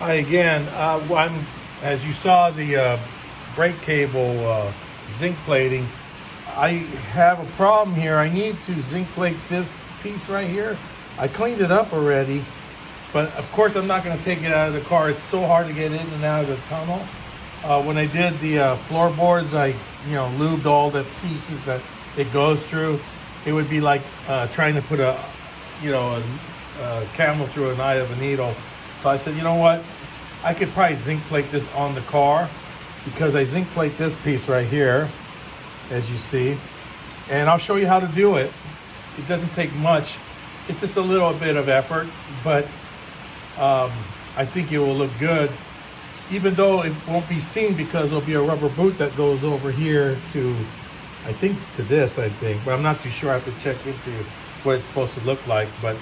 Hi again. As you saw, the brake cable zinc plating. I have a problem here. I need to zinc plate this piece right here. I cleaned it up already, but of course I'm not going to take it out of the car. It's so hard to get in and out of the tunnel. When I did the floorboards, I lubed all the pieces that it goes through. It would be like trying to put a camel through an eye of a needle. So I said, you know what? I could probably zinc plate this on the car, because I zinc plate this piece right here, as you see. And I'll show you how to do it. It doesn't take much. It's just a little bit of effort, but I think it will look good, even though it won't be seen because there'll be a rubber boot that goes over here to, I think but I'm not too sure. I have to check into what it's supposed to look like. But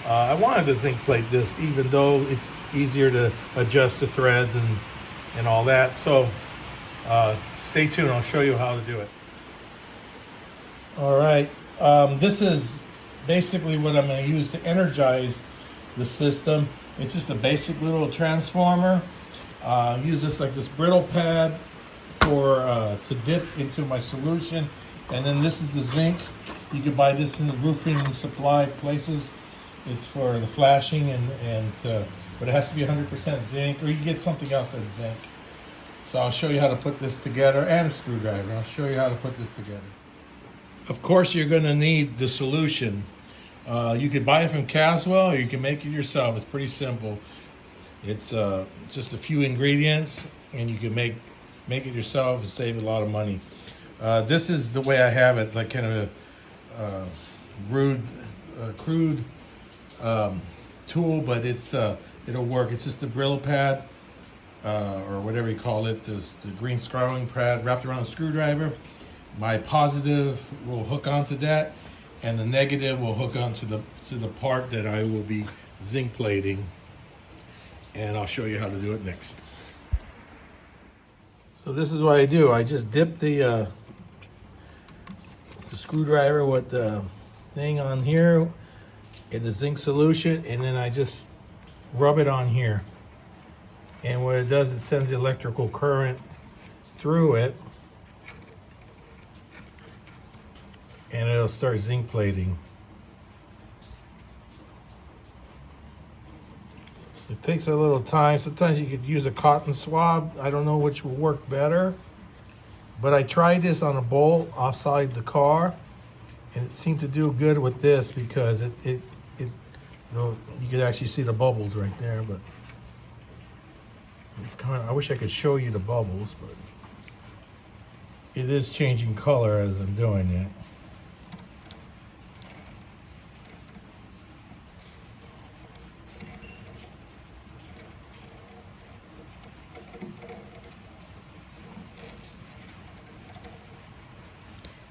I wanted to zinc plate this, even though it's easier to adjust the threads and all that. So stay tuned. I'll show you how to do it. All right. This is basically what I'm going to use to energize the system. It's just a basic little transformer. Use this brittle pad to dip into my solution, and then this is the zinc. You can buy this in the roofing supply places. It's for the flashing but it has to be 100% zinc, or you can get something else that's zinc. So I'll show you how to put this together, and a screwdriver. I'll show you how to put this together. Of course, you're going to need the solution. You could buy it from Caswell, or you can make it yourself. It's pretty simple. It's just a few ingredients, and you can make it yourself and save a lot of money. This is the way I have it, like kind of a crude tool, but it'll work. It's just a Brillo pad, or whatever you call it, the green screwing pad wrapped around a screwdriver. My positive will hook onto that, and the negative will hook onto the part that I will be zinc plating, and I'll show you how to do it next. So this is what I do. I just dip the screwdriver with the thing on here in the zinc solution, and then I just rub it on here. And what it does, it sends the electrical current through it, and it'll start zinc plating. It takes a little time. Sometimes you could use a cotton swab. I don't know which will work better, but I tried this on a bowl outside the car, and it seemed to do good with this because you could actually see the bubbles right there. But it's I wish I could show you the bubbles, but it is changing color as I'm doing it.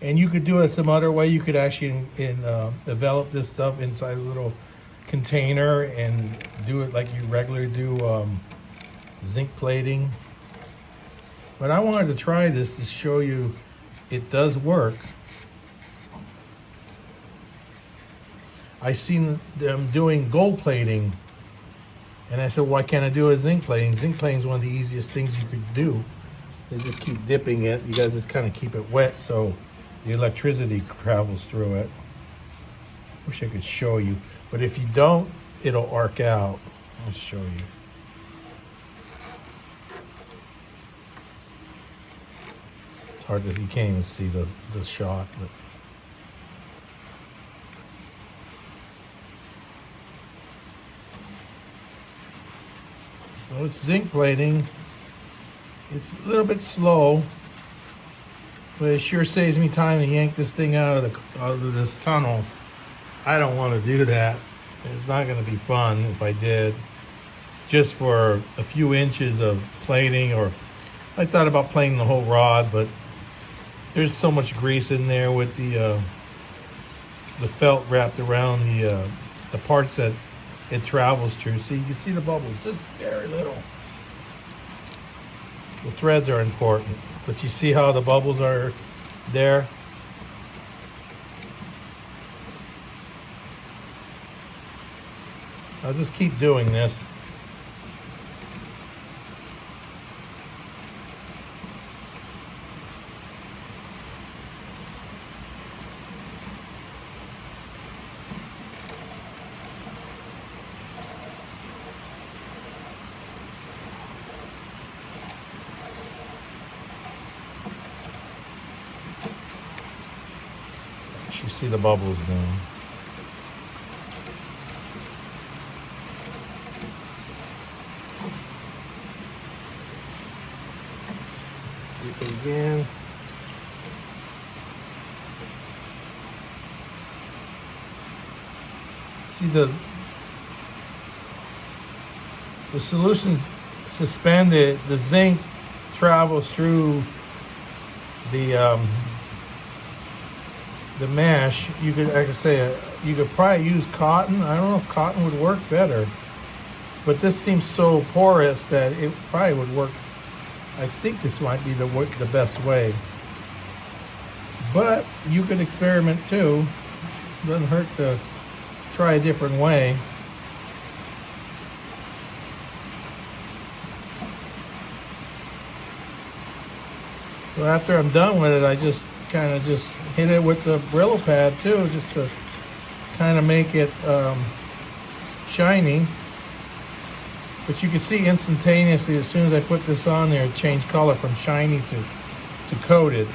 And you could do it some other way. You could actually develop this stuff inside a little container and do it like you regularly do zinc plating. But I wanted to try this to show you it does work. I seen them doing gold plating, and I said, why can't I do a zinc plating? Zinc plating is one of the easiest things you could do. They just keep dipping it. You guys just kind of keep it wet so the electricity travels through it. Wish I could show you, but if you don't, it'll arc out. I'll show you. It's hard to, you can't even see the shot, but so it's zinc plating. It's a little bit slow, but it sure saves me time to yank this thing out of this tunnel. I don't want to do that. It's not going to be fun if I did. Just for a few inches of plating, or I thought about plating the whole rod, but there's so much grease in there with the felt wrapped around the parts that it travels through. See, you can see the bubbles, just very little. The threads are important, but you see how the bubbles are there? I'll just keep doing this. You see the bubbles now. Again. See the solution's suspended. The zinc travels through the mesh. You could, like I say, you could probably use cotton. I don't know if cotton would work better, but this seems so porous that it probably would work. I think this might be the best way, but you could experiment too. Doesn't hurt to try a different way. So after I'm done with it, I just kind of just hit it with the Brillo pad too, just to kind of make it shiny. But you can see instantaneously, as soon as I put this on there, it changed color from shiny to coated.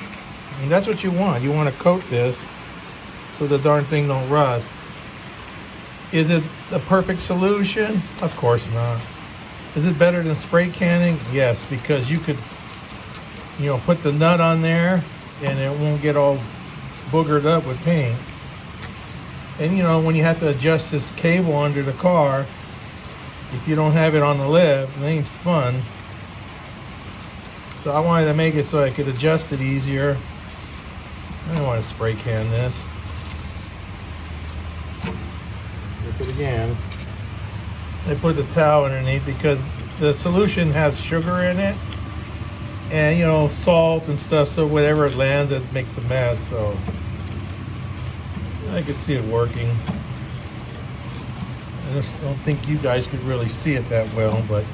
And that's what you want. You want to coat this so the darn thing don't rust. Is it the perfect solution? Of course not. Is it better than spray canning? Yes, because you could, you know, put the nut on there and it won't get all boogered up with paint. And you know, when you have to adjust this cable under the car, if you don't have it on the lift, it ain't fun. So I wanted to make it so I could adjust it easier. I don't want to spray can this. Look it again. I put the towel underneath because the solution has sugar in it. And you know, salt and stuff, so whatever it lands, it makes a mess. So I could see it working. I just don't think you guys could really see it that well, but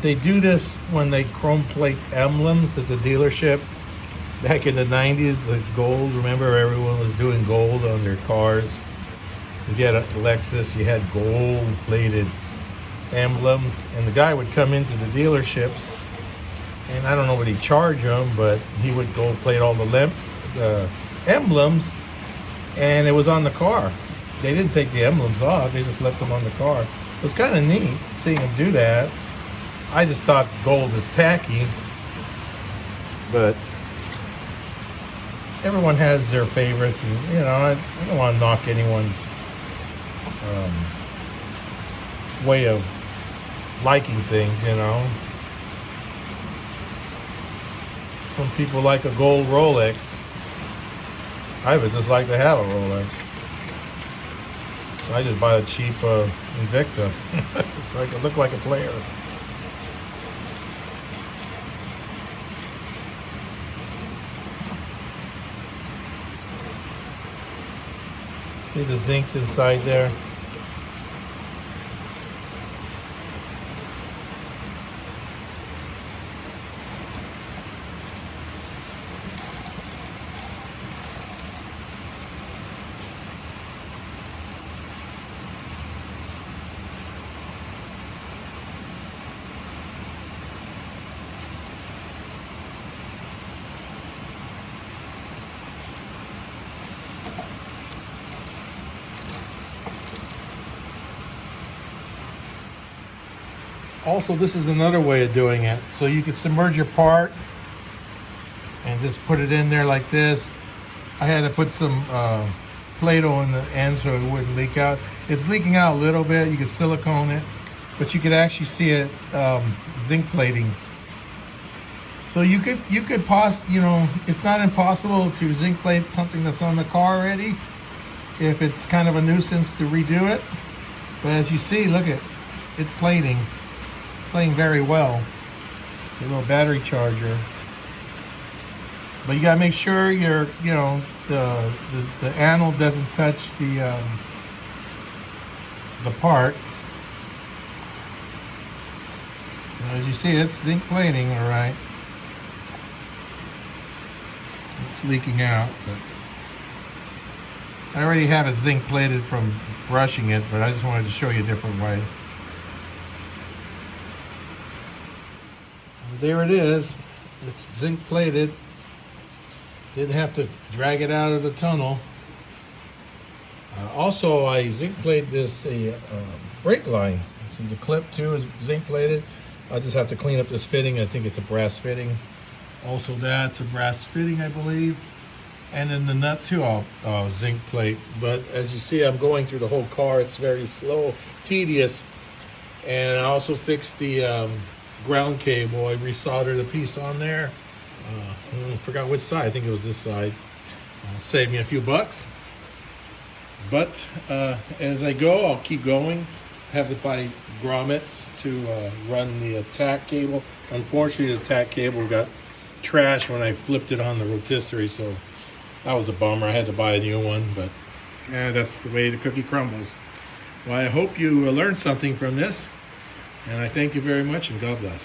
they do this when they chrome plate emblems at the dealership. Back in the 90s, the gold, remember everyone was doing gold on their cars. If you had a Lexus, you had gold plated emblems, and the guy would come into the dealerships, and I don't know what he'd charge them, but he would gold plate all the emblems, and it was on the car. They didn't take the emblems off, they just left them on the car. It was kind of neat seeing him do that. I just thought gold was tacky, but everyone has their favorites, and you know, I don't want to knock anyone's way of liking things, you know. Some people like a gold Rolex. I would just like to have a Rolex. So I just buy a cheap Invicta so I can look like a player. See the zinc's inside there. Also, this is another way of doing it. So you can submerge your part and just put it in there like this. I had to put some Play-Doh in the end so it wouldn't leak out. It's leaking out a little bit. You could silicone it, but you could actually see it zinc plating. So you could you know, it's not impossible to zinc plate something that's on the car already if it's kind of a nuisance to redo it. But as you see, look at it's plating very well. A little battery charger. But you gotta make sure your, you know, the anode doesn't touch the part. And as you see, it's zinc plating, all right. It's leaking out, but I already have it zinc plated from brushing it, but I just wanted to show you a different way. There it is. It's zinc plated. Didn't have to drag it out of the tunnel. Also, I zinc plated this brake line. See, the clip too is zinc plated. I just have to clean up this fitting. I think it's a brass fitting. Also, that's a brass fitting, I believe. And then the nut too, I'll zinc plate. But as you see, I'm going through the whole car. It's very slow, tedious. And I also fixed the ground cable. I resoldered a piece on there. I forgot which side. I think it was this side. Saved me a few bucks. But as I go, I'll keep going. Have to buy grommets to run the attack cable. Unfortunately, the attack cable got trashed when I flipped it on the rotisserie, so that was a bummer. I had to buy a new one, but yeah, that's the way the cookie crumbles. Well, I hope you learned something from this, and I thank you very much, and God bless.